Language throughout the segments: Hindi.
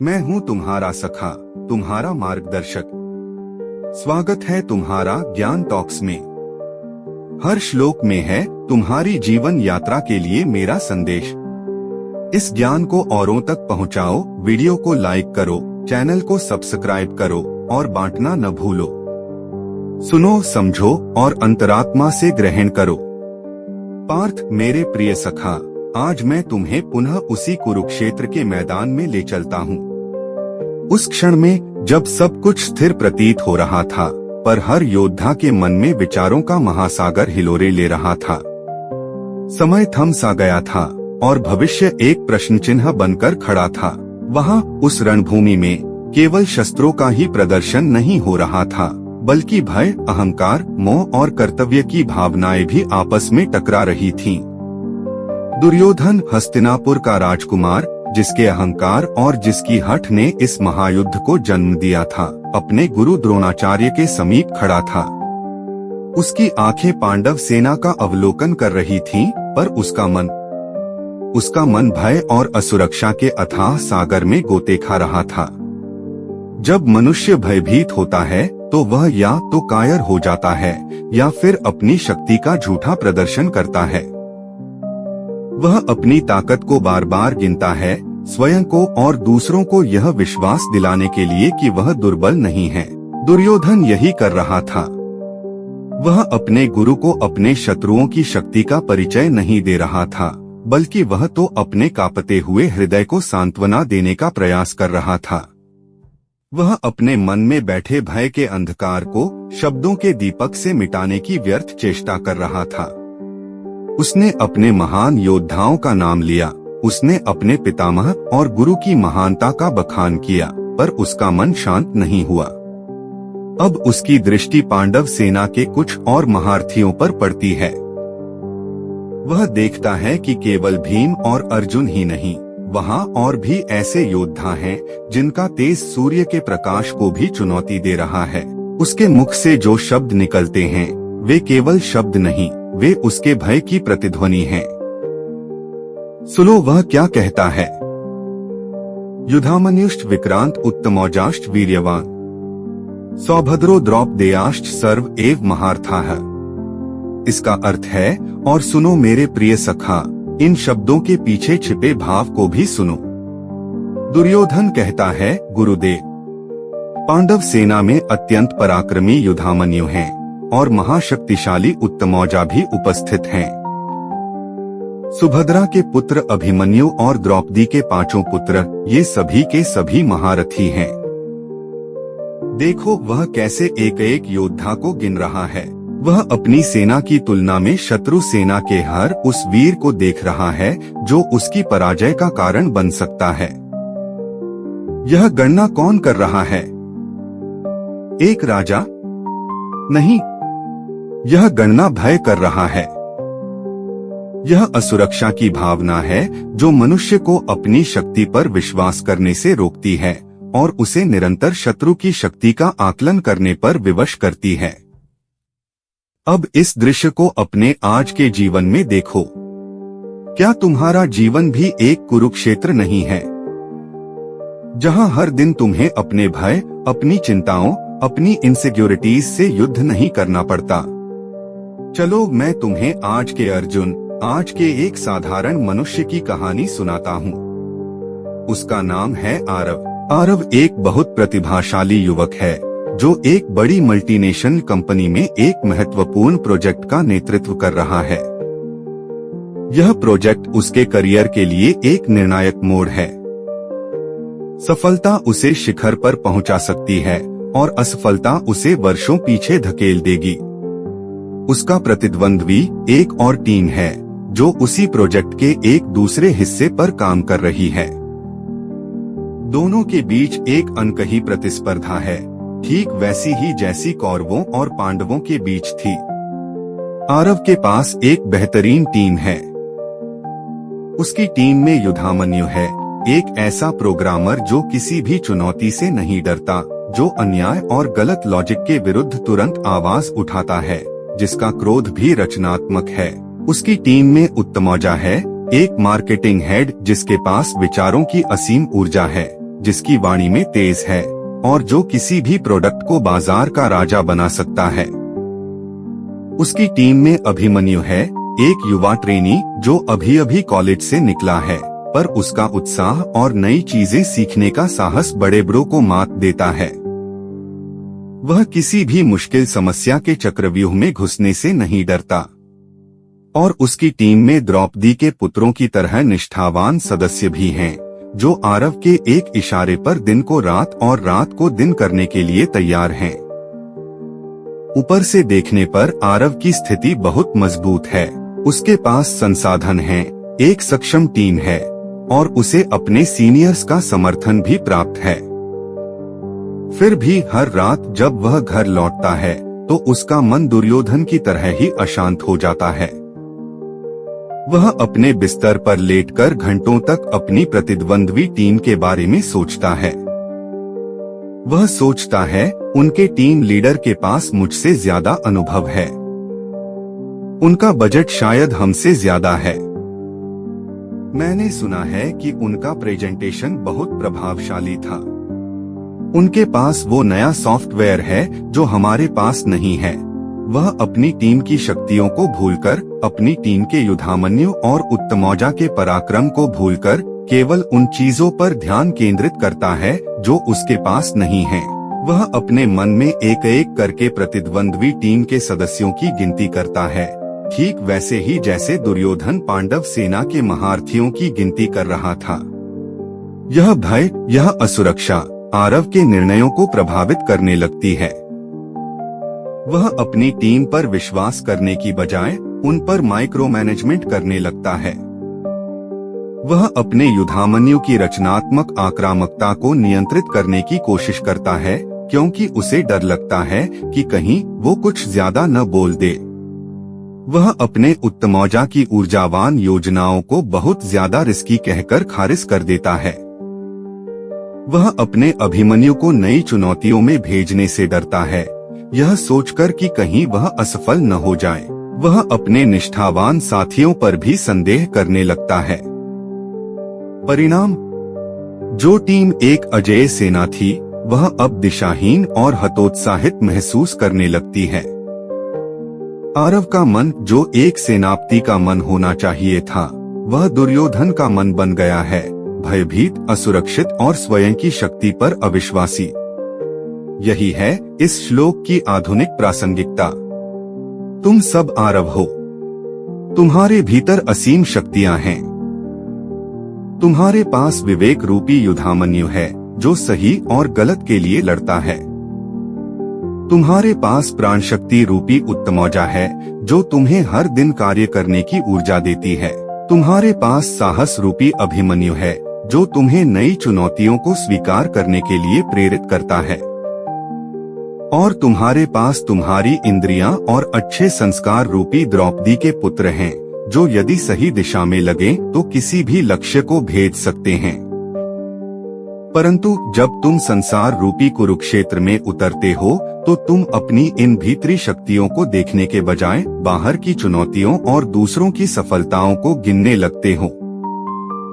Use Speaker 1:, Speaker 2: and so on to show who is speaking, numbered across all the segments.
Speaker 1: मैं हूँ तुम्हारा सखा, तुम्हारा मार्गदर्शक। स्वागत है तुम्हारा ज्ञान टॉक्स में। हर श्लोक में है तुम्हारी जीवन यात्रा के लिए मेरा संदेश। इस ज्ञान को औरों तक पहुँचाओ। वीडियो को लाइक करो, चैनल को सब्सक्राइब करो और बांटना न भूलो। सुनो, समझो और अंतरात्मा से ग्रहण करो। पार्थ मेरे प्रिय सखा, आज मैं तुम्हें पुनः उसी कुरुक्षेत्र के मैदान में ले चलता हूँ। उस क्षण में जब सब कुछ स्थिर प्रतीत हो रहा था, पर हर योद्धा के मन में विचारों का महासागर हिलोरे ले रहा था। समय थम सा गया था और भविष्य एक प्रश्न चिन्ह बनकर खड़ा था। वहाँ उस रणभूमि में केवल शस्त्रों का ही प्रदर्शन नहीं हो रहा था, बल्कि भय, अहंकार, मोह और कर्तव्य की भावनाएं भी आपस में टकरा रही थीं। दुर्योधन, हस्तिनापुर का राजकुमार, जिसके अहंकार और जिसकी हठ ने इस महायुद्ध को जन्म दिया था, अपने गुरु द्रोणाचार्य के समीप खड़ा था। उसकी आंखें पांडव सेना का अवलोकन कर रही थीं, पर उसका मन भय और असुरक्षा के अथाह सागर में गोते खा रहा था। जब मनुष्य भयभीत होता है तो वह या तो कायर हो जाता है या फिर अपनी शक्ति का झूठा प्रदर्शन करता है। वह अपनी ताकत को बार बार गिनता है, स्वयं को और दूसरों को यह विश्वास दिलाने के लिए कि वह दुर्बल नहीं है। दुर्योधन यही कर रहा था। वह अपने गुरु को अपने शत्रुओं की शक्ति का परिचय नहीं दे रहा था, बल्कि वह तो अपने कांपते हुए हृदय को सांत्वना देने का प्रयास कर रहा था। वह अपने मन में बैठे भय के अंधकार को शब्दों के दीपक से मिटाने की व्यर्थ चेष्टा कर रहा था। उसने अपने महान योद्धाओं का नाम लिया, उसने अपने पितामह और गुरु की महानता का बखान किया, पर उसका मन शांत नहीं हुआ। अब उसकी दृष्टि पांडव सेना के कुछ और महारथियों पर पड़ती है। वह देखता है कि केवल भीम और अर्जुन ही नहीं, वहाँ और भी ऐसे योद्धा हैं जिनका तेज सूर्य के प्रकाश को भी चुनौती दे रहा है। उसके मुख से जो शब्द निकलते हैं वे केवल शब्द नहीं, वे उसके भय की प्रतिध्वनि हैं। सुनो वह क्या कहता है। युधामन्युश्च विक्रांत उत्तमौजाश्च वीर्यवान, सौभद्रो द्रौपदेयाश्च सर्व एव महारथाः। इसका अर्थ है, और सुनो मेरे प्रिय सखा, इन शब्दों के पीछे छिपे भाव को भी सुनो। दुर्योधन कहता है, गुरुदेव, पांडव सेना में अत्यंत पराक्रमी युधामन्यु हैं और महाशक्तिशाली उत्तमौजा भी उपस्थित हैं। सुभद्रा के पुत्र अभिमन्यु और द्रौपदी के 5 पुत्र, ये सभी के सभी महारथी हैं। देखो वह कैसे एक एक योद्धा को गिन रहा है। वह अपनी सेना की तुलना में शत्रु सेना के हर उस वीर को देख रहा है जो उसकी पराजय का कारण बन सकता है। यह गणना कौन कर रहा है? एक राजा नहीं, यह गणना भय कर रहा है। यह असुरक्षा की भावना है जो मनुष्य को अपनी शक्ति पर विश्वास करने से रोकती है और उसे निरंतर शत्रु की शक्ति का आकलन करने पर विवश करती है। अब इस दृश्य को अपने आज के जीवन में देखो। क्या तुम्हारा जीवन भी एक कुरुक्षेत्र नहीं है, जहां हर दिन तुम्हें अपने भय, अपनी चिंताओं, अपनी इनसिक्योरिटीज से युद्ध नहीं करना पड़ता? चलो मैं तुम्हें आज के अर्जुन, आज के एक साधारण मनुष्य की कहानी सुनाता हूँ। उसका नाम है आरव। आरव एक बहुत प्रतिभाशाली युवक है जो एक बड़ी मल्टीनेशनल कंपनी में एक महत्वपूर्ण प्रोजेक्ट का नेतृत्व कर रहा है। यह प्रोजेक्ट उसके करियर के लिए एक निर्णायक मोड़ है। सफलता उसे शिखर पर पहुंचा सकती है और असफलता उसे वर्षों पीछे धकेल देगी। उसका प्रतिद्वंद्वी एक और टीम है जो उसी प्रोजेक्ट के एक दूसरे हिस्से पर काम कर रही है। दोनों के बीच एक अनकही प्रतिस्पर्धा है, ठीक वैसी ही जैसी कौरवों और पांडवों के बीच थी। आरव के पास एक बेहतरीन टीम है। उसकी टीम में युधामन्यु है, एक ऐसा प्रोग्रामर जो किसी भी चुनौती से नहीं डरता, जो अन्याय और गलत लॉजिक के विरुद्ध तुरंत आवाज उठाता है, जिसका क्रोध भी रचनात्मक है। उसकी टीम में उत्तमौजा है, एक मार्केटिंग हेड जिसके पास विचारों की असीम ऊर्जा है, जिसकी वाणी में तेज है और जो किसी भी प्रोडक्ट को बाजार का राजा बना सकता है। उसकी टीम में अभिमन्यु है, एक युवा ट्रेनी जो अभी अभी कॉलेज से निकला है, पर उसका उत्साह और नई चीजें सीखने का साहस बड़े बड़ों को मात देता है। वह किसी भी मुश्किल समस्या के चक्रव्यूह में घुसने से नहीं डरता और उसकी टीम में द्रौपदी के पुत्रों की तरह निष्ठावान सदस्य भी हैं, जो आरव के एक इशारे पर दिन को रात और रात को दिन करने के लिए तैयार हैं। ऊपर से देखने पर आरव की स्थिति बहुत मजबूत है। उसके पास संसाधन हैं, एक सक्षम टीम है और उसे अपने सीनियर्स का समर्थन भी प्राप्त है। फिर भी हर रात जब वह घर लौटता है तो उसका मन दुर्योधन की तरह ही अशांत हो जाता है। वह अपने बिस्तर पर लेटकर घंटों तक अपनी प्रतिद्वंद्वी टीम के बारे में सोचता है। वह सोचता है, उनके टीम लीडर के पास मुझसे ज्यादा अनुभव है, उनका बजट शायद हमसे ज्यादा है। मैंने सुना है कि उनका प्रेजेंटेशन बहुत प्रभावशाली था। उनके पास वो नया सॉफ्टवेयर है जो हमारे पास नहीं है। वह अपनी टीम की शक्तियों को भूलकर, अपनी टीम के युधामन्यु और उत्तमौजा के पराक्रम को भूलकर केवल उन चीजों पर ध्यान केंद्रित करता है जो उसके पास नहीं है। वह अपने मन में एक एक करके प्रतिद्वंद्वी टीम के सदस्यों की गिनती करता है, ठीक वैसे ही जैसे दुर्योधन पांडव सेना के महारथियों की गिनती कर रहा था। यह भय, यह असुरक्षा आरव के निर्णयों को प्रभावित करने लगती है। वह अपनी टीम पर विश्वास करने की बजाय उन पर माइक्रो मैनेजमेंट करने लगता है। वह अपने युधामन्यु की रचनात्मक आक्रामकता को नियंत्रित करने की कोशिश करता है, क्योंकि उसे डर लगता है कि कहीं वो कुछ ज्यादा न बोल दे। वह अपने उत्तमौजा की ऊर्जावान योजनाओं को बहुत ज्यादा रिस्की कहकर खारिज कर देता है। वह अपने अभिमन्यु को नई चुनौतियों में भेजने से डरता है, यह सोचकर कि कहीं वह असफल न हो जाए। वह अपने निष्ठावान साथियों पर भी संदेह करने लगता है। परिणाम, जो टीम एक अजेय सेना थी, वह अब दिशाहीन और हतोत्साहित महसूस करने लगती है। आरव का मन, जो एक सेनापति का मन होना चाहिए था, वह दुर्योधन का मन बन गया है, भयभीत, असुरक्षित और स्वयं की शक्ति पर अविश्वासी। यही है इस श्लोक की आधुनिक प्रासंगिकता। तुम सब आरव हो, तुम्हारे भीतर असीम शक्तियां हैं। तुम्हारे पास विवेक रूपी युधामन्यु है, जो सही और गलत के लिए लड़ता है। तुम्हारे पास प्राण शक्ति रूपी उत्तमौजा है, जो तुम्हें हर दिन कार्य करने की ऊर्जा देती है। तुम्हारे पास साहस रूपी अभिमन्यु है, जो तुम्हें नई चुनौतियों को स्वीकार करने के लिए प्रेरित करता है। और तुम्हारे पास तुम्हारी इंद्रियां और अच्छे संस्कार रूपी द्रौपदी के पुत्र हैं, जो यदि सही दिशा में लगे तो किसी भी लक्ष्य को भेद सकते हैं। परंतु जब तुम संसार रूपी कुरुक्षेत्र में उतरते हो तो तुम अपनी इन भीतरी शक्तियों को देखने के बजाय बाहर की चुनौतियों और दूसरों की सफलताओं को गिनने लगते हो।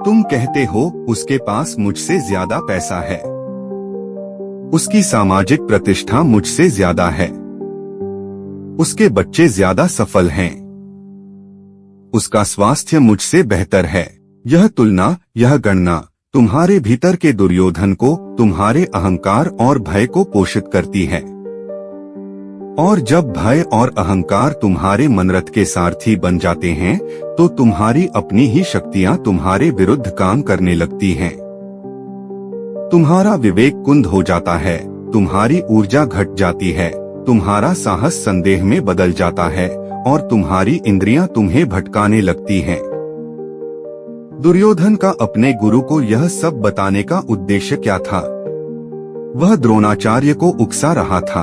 Speaker 1: तुम कहते हो, उसके पास मुझसे ज्यादा पैसा है, उसकी सामाजिक प्रतिष्ठा मुझसे ज्यादा है, उसके बच्चे ज्यादा सफल हैं, उसका स्वास्थ्य मुझसे बेहतर है। यह तुलना, यह गणना तुम्हारे भीतर के दुर्योधन को, तुम्हारे अहंकार और भय को पोषित करती है। और जब भय और अहंकार तुम्हारे मनरथ के सारथी बन जाते हैं, तो तुम्हारी अपनी ही शक्तियां तुम्हारे विरुद्ध काम करने लगती हैं। तुम्हारा विवेक कुंद हो जाता है, तुम्हारी ऊर्जा घट जाती है, तुम्हारा साहस संदेह में बदल जाता है और तुम्हारी इंद्रियां तुम्हें भटकाने लगती हैं। दुर्योधन का अपने गुरु को यह सब बताने का उद्देश्य क्या था? वह द्रोणाचार्य को उकसा रहा था।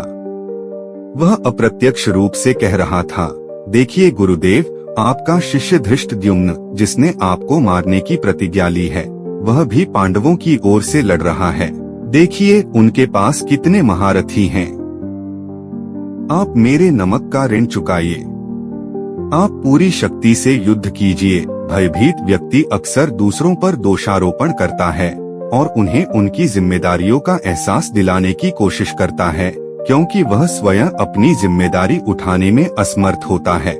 Speaker 1: वह अप्रत्यक्ष रूप से कह रहा था, देखिए गुरुदेव, आपका शिष्य धृष्टद्युम्न, जिसने आपको मारने की प्रतिज्ञा ली है, वह भी पांडवों की ओर से लड़ रहा है। देखिए उनके पास कितने महारथी हैं। आप मेरे नमक का ऋण चुकाइए। आप पूरी शक्ति से युद्ध कीजिए। भयभीत व्यक्ति अक्सर दूसरों पर दोषारोपण करता है, और उन्हें उनकी जिम्मेदारियों का एहसास दिलाने की कोशिश करता है, क्योंकि वह स्वयं अपनी जिम्मेदारी उठाने में असमर्थ होता है।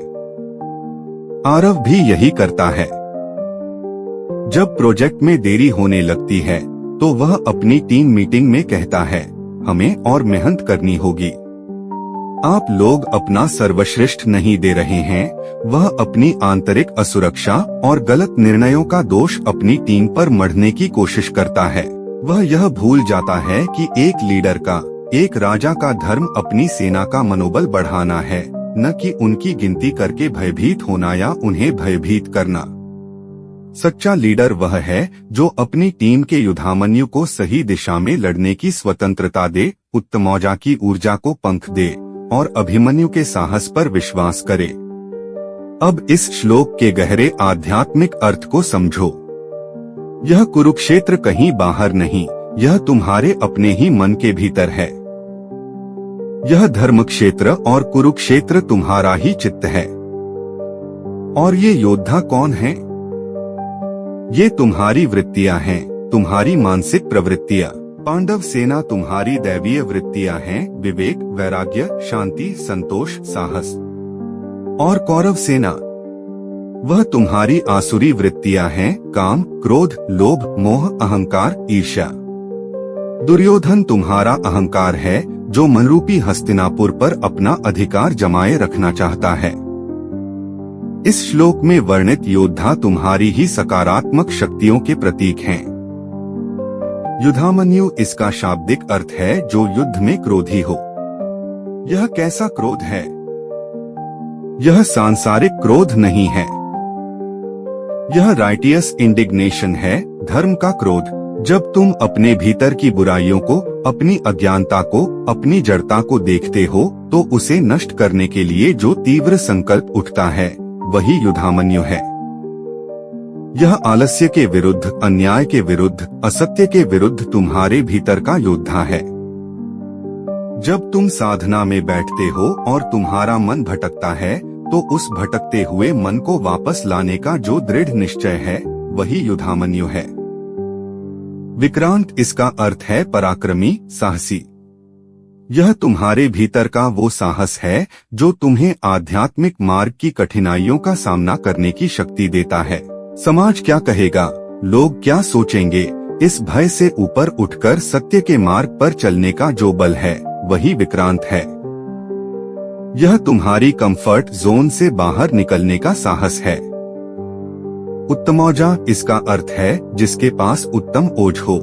Speaker 1: आरव भी यही करता है। जब प्रोजेक्ट में देरी होने लगती है तो वह अपनी टीम मीटिंग में कहता है, हमें और मेहनत करनी होगी। आप लोग अपना सर्वश्रेष्ठ नहीं दे रहे हैं। वह अपनी आंतरिक असुरक्षा और गलत निर्णयों का दोष अपनी टीम पर मढ़ने की कोशिश करता है। वह यह भूल जाता है कि एक लीडर का, एक राजा का धर्म अपनी सेना का मनोबल बढ़ाना है, न कि उनकी गिनती करके भयभीत होना या उन्हें भयभीत करना। सच्चा लीडर वह है जो अपनी टीम के युद्धामन्यु को सही दिशा में लड़ने की स्वतंत्रता दे, उत्तमौजा की ऊर्जा को पंख दे और अभिमन्यु के साहस पर विश्वास करे। अब इस श्लोक के गहरे आध्यात्मिक अर्थ को समझो। यह कुरुक्षेत्र कहीं बाहर नहीं, यह तुम्हारे अपने ही मन के भीतर है। यह धर्म क्षेत्र और कुरुक्षेत्र तुम्हारा ही चित्त है। और ये योद्धा कौन है? ये तुम्हारी वृत्तियां हैं, तुम्हारी मानसिक प्रवृत्तियां। पांडव सेना तुम्हारी दैवीय वृत्तियां हैं, विवेक, वैराग्य, शांति, संतोष, साहस। और कौरव सेना, वह तुम्हारी आसुरी वृत्तियां हैं, काम, क्रोध, लोभ, मोह, अहंकार, ईर्ष्या। दुर्योधन तुम्हारा अहंकार है जो मनरूपी हस्तिनापुर पर अपना अधिकार जमाए रखना चाहता है। इस श्लोक में वर्णित योद्धा तुम्हारी ही सकारात्मक शक्तियों के प्रतीक हैं। युद्धामन्यु इसका शाब्दिक अर्थ है जो युद्ध में क्रोधी हो। यह कैसा क्रोध है? यह सांसारिक क्रोध नहीं है। यह राइटियस इंडिग्नेशन है, धर्म का क्रोध। जब तुम अपने भीतर की बुराइयों को, अपनी अज्ञानता को, अपनी जड़ता को देखते हो तो उसे नष्ट करने के लिए जो तीव्र संकल्प उठता है वही युद्धामन्यु है। यह आलस्य के विरुद्ध, अन्याय के विरुद्ध, असत्य के विरुद्ध तुम्हारे भीतर का योद्धा है। जब तुम साधना में बैठते हो और तुम्हारा मन भटकता है तो उस भटकते हुए मन को वापस लाने का जो दृढ़ निश्चय है वही युद्धामन्यु है। विक्रांत इसका अर्थ है पराक्रमी, साहसी। यह तुम्हारे भीतर का वो साहस है जो तुम्हें आध्यात्मिक मार्ग की कठिनाइयों का सामना करने की शक्ति देता है। समाज क्या कहेगा, लोग क्या सोचेंगे, इस भय से ऊपर उठकर सत्य के मार्ग पर चलने का जो बल है वही विक्रांत है। यह तुम्हारी कंफर्ट जोन से बाहर निकलने का साहस है। उत्तमौजा इसका अर्थ है जिसके पास उत्तम ओज हो।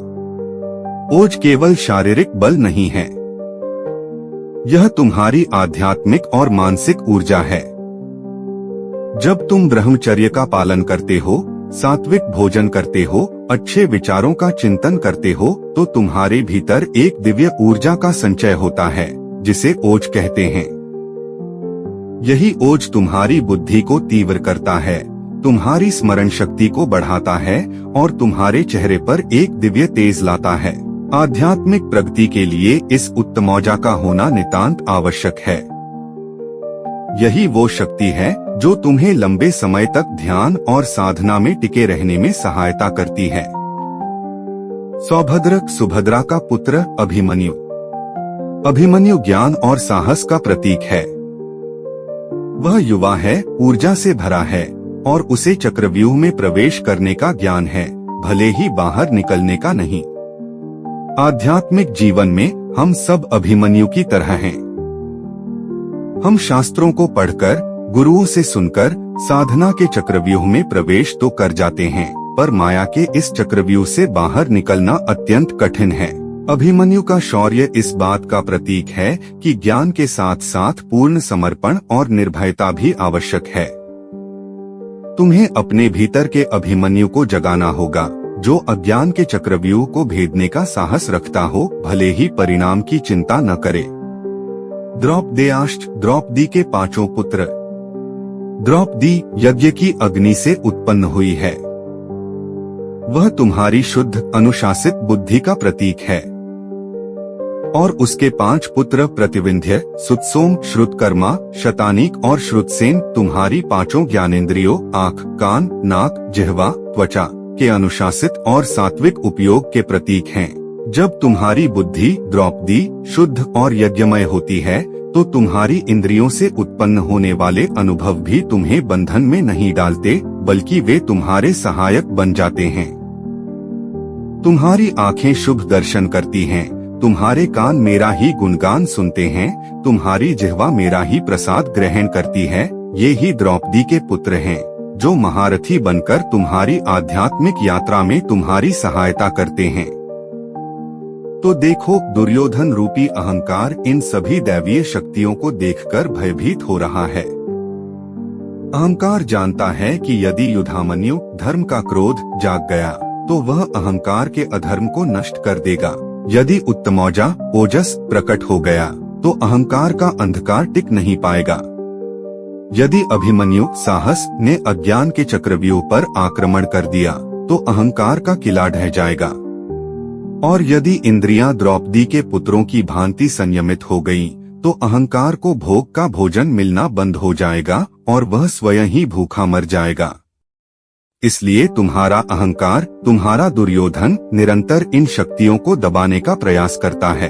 Speaker 1: ओज केवल शारीरिक बल नहीं है, यह तुम्हारी आध्यात्मिक और मानसिक ऊर्जा है। जब तुम ब्रह्मचर्य का पालन करते हो, सात्विक भोजन करते हो, अच्छे विचारों का चिंतन करते हो तो तुम्हारे भीतर एक दिव्य ऊर्जा का संचय होता है जिसे ओज कहते हैं। यही ओज तुम्हारी बुद्धि को तीव्र करता है, तुम्हारी स्मरण शक्ति को बढ़ाता है और तुम्हारे चेहरे पर एक दिव्य तेज लाता है। आध्यात्मिक प्रगति के लिए इस उत्तमौजा का होना नितांत आवश्यक है। यही वो शक्ति है जो तुम्हें लंबे समय तक ध्यान और साधना में टिके रहने में सहायता करती है। सौभद्र, सुभद्रा का पुत्र अभिमन्यु। अभिमन्यु ज्ञान और साहस का प्रतीक है। वह युवा है, ऊर्जा से भरा है और उसे चक्रव्यूह में प्रवेश करने का ज्ञान है, भले ही बाहर निकलने का नहीं। आध्यात्मिक जीवन में हम सब अभिमन्यु की तरह हैं। हम शास्त्रों को पढ़कर, गुरुओं से सुनकर साधना के चक्रव्यूह में प्रवेश तो कर जाते हैं, पर माया के इस चक्रव्यूह से बाहर निकलना अत्यंत कठिन है। अभिमन्यु का शौर्य इस बात का प्रतीक है कि ज्ञान के साथ साथ पूर्ण समर्पण और निर्भयता भी आवश्यक है। तुम्हें अपने भीतर के अभिमन्यु को जगाना होगा जो अज्ञान के चक्रव्यूह को भेदने का साहस रखता हो, भले ही परिणाम की चिंता न करे। द्रौपदेयाश्च, द्रौपदी के 5 पुत्र। द्रौपदी यज्ञ की अग्नि से उत्पन्न हुई है। वह तुम्हारी शुद्ध, अनुशासित बुद्धि का प्रतीक है। और उसके 5 पुत्र प्रतिविंध्य, सुतसोम, श्रुतकर्मा, शतानीक और श्रुतसेन तुम्हारी 5 ज्ञानेंद्रियों, आँख, कान, नाक, जिह्वा, त्वचा, के अनुशासित और सात्विक उपयोग के प्रतीक हैं। जब तुम्हारी बुद्धि द्रौपदी शुद्ध और यज्ञमय होती है तो तुम्हारी इंद्रियों से उत्पन्न होने वाले अनुभव भी तुम्हें बंधन में नहीं डालते, बल्कि वे तुम्हारे सहायक बन जाते हैं। तुम्हारी आंखें शुभ दर्शन करती हैं, तुम्हारे कान मेरा ही गुणगान सुनते हैं, तुम्हारी जिह्वा मेरा ही प्रसाद ग्रहण करती है। ये ही द्रौपदी के पुत्र हैं, जो महारथी बनकर तुम्हारी आध्यात्मिक यात्रा में तुम्हारी सहायता करते हैं। तो देखो, दुर्योधन रूपी अहंकार इन सभी दैवीय शक्तियों को देखकर भयभीत हो रहा है। अहंकार जानता है कि यदि युधामन्यु धर्म का क्रोध जाग गया तो वह अहंकार के अधर्म को नष्ट कर देगा। यदि उत्तमौजा ओजस प्रकट हो गया तो अहंकार का अंधकार टिक नहीं पाएगा। यदि अभिमन्यु साहस ने अज्ञान के चक्रव्यूह पर आक्रमण कर दिया तो अहंकार का किला ढह जाएगा। और यदि इंद्रियां द्रौपदी के पुत्रों की भांति संयमित हो गईं, तो अहंकार को भोग का भोजन मिलना बंद हो जाएगा और वह स्वयं ही भूखा मर जाएगा। इसलिए तुम्हारा अहंकार, तुम्हारा दुर्योधन निरंतर इन शक्तियों को दबाने का प्रयास करता है।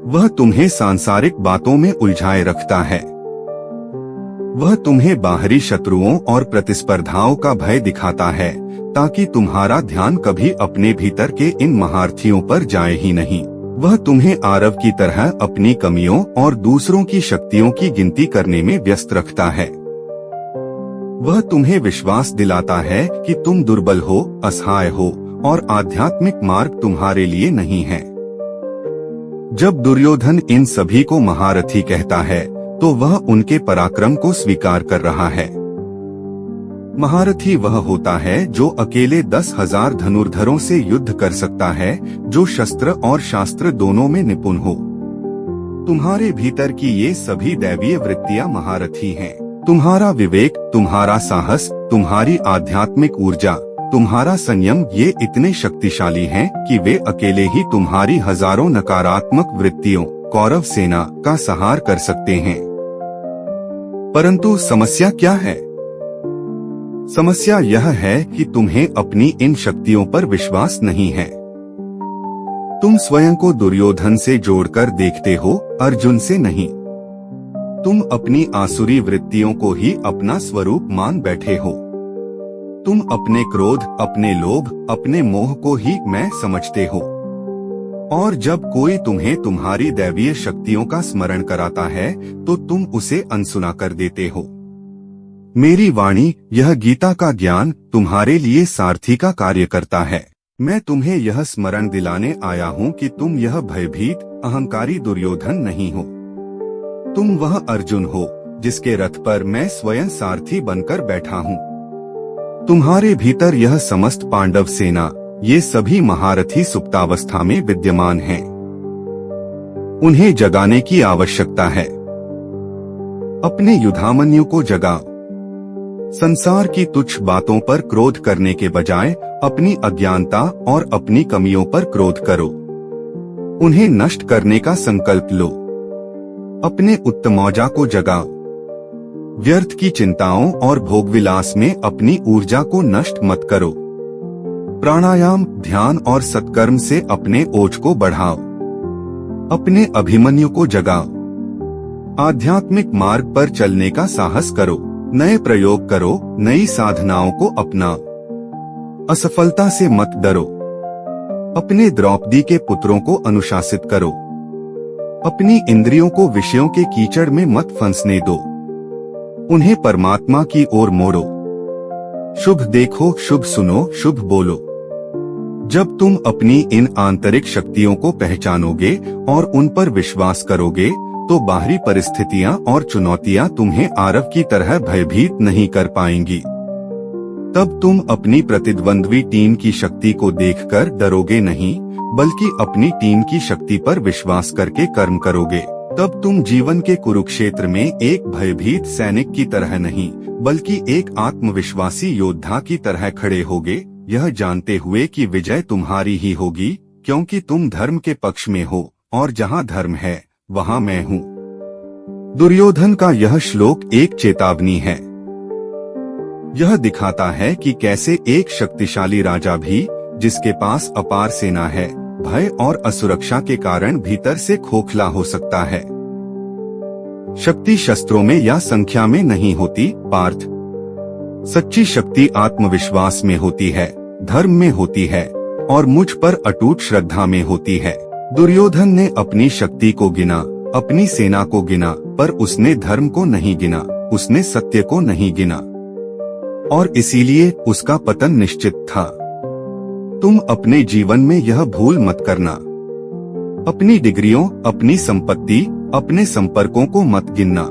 Speaker 1: वह तुम्हें सांसारिक बातों में उलझाए रखता है। वह तुम्हें बाहरी शत्रुओं और प्रतिस्पर्धाओं का भय दिखाता है, ताकि तुम्हारा ध्यान कभी अपने भीतर के इन महारथियों पर जाए ही नहीं। वह तुम्हें आरव की तरह अपनी कमियों और दूसरों की शक्तियों की गिनती करने में व्यस्त रखता है। वह तुम्हें विश्वास दिलाता है कि तुम दुर्बल हो, असहाय हो और आध्यात्मिक मार्ग तुम्हारे लिए नहीं है। जब दुर्योधन इन सभी को महारथी कहता है तो वह उनके पराक्रम को स्वीकार कर रहा है। महारथी वह होता है जो अकेले 10,000 धनुर्धरों से युद्ध कर सकता है, जो शस्त्र और शास्त्र दोनों में निपुण हो। तुम्हारे भीतर की ये सभी दैवीय वृत्तियां महारथी हैं। तुम्हारा विवेक, तुम्हारा साहस, तुम्हारी आध्यात्मिक ऊर्जा, तुम्हारा संयम, ये इतने शक्तिशाली हैं कि वे अकेले ही तुम्हारी हजारों नकारात्मक वृत्तियों, कौरव सेना का संहार कर सकते हैं। परंतु समस्या क्या है? समस्या यह है कि तुम्हें अपनी इन शक्तियों पर विश्वास नहीं है। तुम स्वयं को दुर्योधन से जोड़कर देखते हो, अर्जुन से नहीं। तुम अपनी आसुरी वृत्तियों को ही अपना स्वरूप मान बैठे हो। तुम अपने क्रोध, अपने लोभ, अपने मोह को ही मैं समझते हो। और जब कोई तुम्हें तुम्हारी दैवीय शक्तियों का स्मरण कराता है तो तुम उसे अनसुना कर देते हो। मेरी वाणी, यह गीता का ज्ञान तुम्हारे लिए सारथी का कार्य करता है। मैं तुम्हें यह स्मरण दिलाने आया हूँ कि तुम यह भयभीत अहंकारी दुर्योधन नहीं हो। तुम वह अर्जुन हो जिसके रथ पर मैं स्वयं सारथी बनकर बैठा हूँ। तुम्हारे भीतर यह समस्त पांडव सेना, ये सभी महारथी सुप्तावस्था में विद्यमान हैं। उन्हें जगाने की आवश्यकता है। अपने युधामन्यु को जगाओ। संसार की तुच्छ बातों पर क्रोध करने के बजाय अपनी अज्ञानता और अपनी कमियों पर क्रोध करो। उन्हें नष्ट करने का संकल्प लो। अपने उत्तमौजा को जगाओ। व्यर्थ की चिंताओं और भोगविलास में अपनी ऊर्जा को नष्ट मत करो। प्राणायाम, ध्यान और सत्कर्म से अपने ओज को बढ़ाओ। अपने अभिमन्यु को जगाओ। आध्यात्मिक मार्ग पर चलने का साहस करो। नए प्रयोग करो, नई साधनाओं को अपनाओ। असफलता से मत डरो। अपने द्रौपदी के पुत्रों को अनुशासित करो। अपनी इंद्रियों को विषयों के कीचड़ में मत फंसने दो। उन्हें परमात्मा की ओर मोड़ो। शुभ देखो, शुभ सुनो, शुभ बोलो। जब तुम अपनी इन आंतरिक शक्तियों को पहचानोगे और उन पर विश्वास करोगे तो बाहरी परिस्थितियां और चुनौतियां तुम्हें आरव की तरह भयभीत नहीं कर पाएंगी। तब तुम अपनी प्रतिद्वंद्वी टीम की शक्ति को देखकर डरोगे नहीं, बल्कि अपनी टीम की शक्ति पर विश्वास करके कर्म करोगे। तब तुम जीवन के कुरुक्षेत्र में एक भयभीत सैनिक की तरह नहीं, बल्कि एक आत्मविश्वासी योद्धा की तरह खड़े होगे, यह जानते हुए कि विजय तुम्हारी ही होगी, क्योंकि तुम धर्म के पक्ष में हो और जहाँ धर्म है वहाँ मैं हूँ। दुर्योधन का यह श्लोक एक चेतावनी है। यह दिखाता है कि कैसे एक शक्तिशाली राजा भी, जिसके पास अपार सेना है, भय और असुरक्षा के कारण भीतर से खोखला हो सकता है। शक्ति शस्त्रों में या संख्या में नहीं होती पार्थ। सच्ची शक्ति आत्मविश्वास में होती है, धर्म में होती है और मुझ पर अटूट श्रद्धा में होती है। दुर्योधन ने अपनी शक्ति को गिना, अपनी सेना को गिना, पर उसने धर्म को नहीं गिना, उसने सत्य को नहीं गिना और इसीलिए उसका पतन निश्चित था। तुम अपने जीवन में यह भूल मत करना। अपनी डिग्रियों, अपनी संपत्ति, अपने संपर्कों को मत गिनना।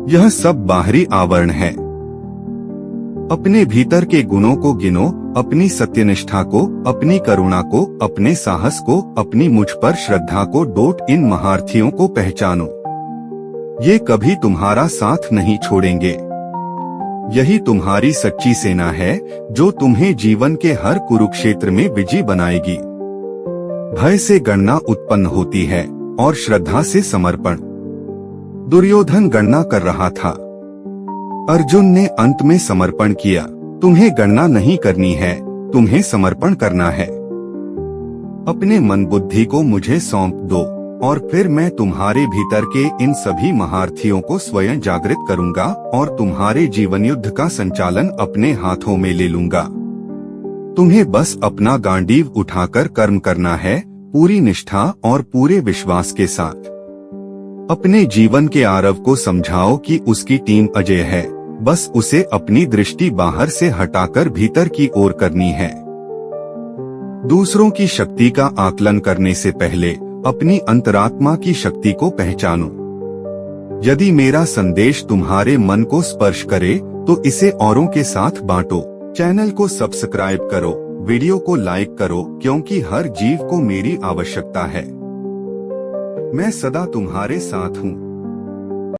Speaker 1: यह सब बाहरी आवरण है। अपने भीतर के गुणों को गिनो, अपनी सत्यनिष्ठा को, अपनी करुणा को, अपने साहस को, अपनी मुझ पर श्रद्धा को डोट इन महारथियों को पहचानो। ये कभी तुम्हारा साथ नहीं छोड़ेंगे। यही तुम्हारी सच्ची सेना है जो तुम्हें जीवन के हर कुरुक्षेत्र में विजयी बनाएगी। भय से गणना उत्पन्न होती है और श्रद्धा से समर्पण। दुर्योधन गणना कर रहा था, अर्जुन ने अंत में समर्पण किया। तुम्हें गणना नहीं करनी है, तुम्हें समर्पण करना है। अपने मन बुद्धि को मुझे सौंप दो और फिर मैं तुम्हारे भीतर के इन सभी महारथियों को स्वयं जागृत करूंगा और तुम्हारे जीवन युद्ध का संचालन अपने हाथों में ले लूंगा। तुम्हें बस अपना गांडीव उठाकर कर्म करना है, पूरी निष्ठा और पूरे विश्वास के साथ। अपने जीवन के आरव को समझाओ कि उसकी टीम अजय है, बस उसे अपनी दृष्टि बाहर से हटाकर भीतर की ओर करनी है। दूसरों की शक्ति का आकलन करने से पहले अपनी अंतरात्मा की शक्ति को पहचानो। यदि मेरा संदेश तुम्हारे मन को स्पर्श करे तो इसे औरों के साथ बांटो। चैनल को सब्सक्राइब करो, वीडियो को लाइक करो, क्योंकि हर जीव को मेरी आवश्यकता है। मैं सदा तुम्हारे साथ हूँ।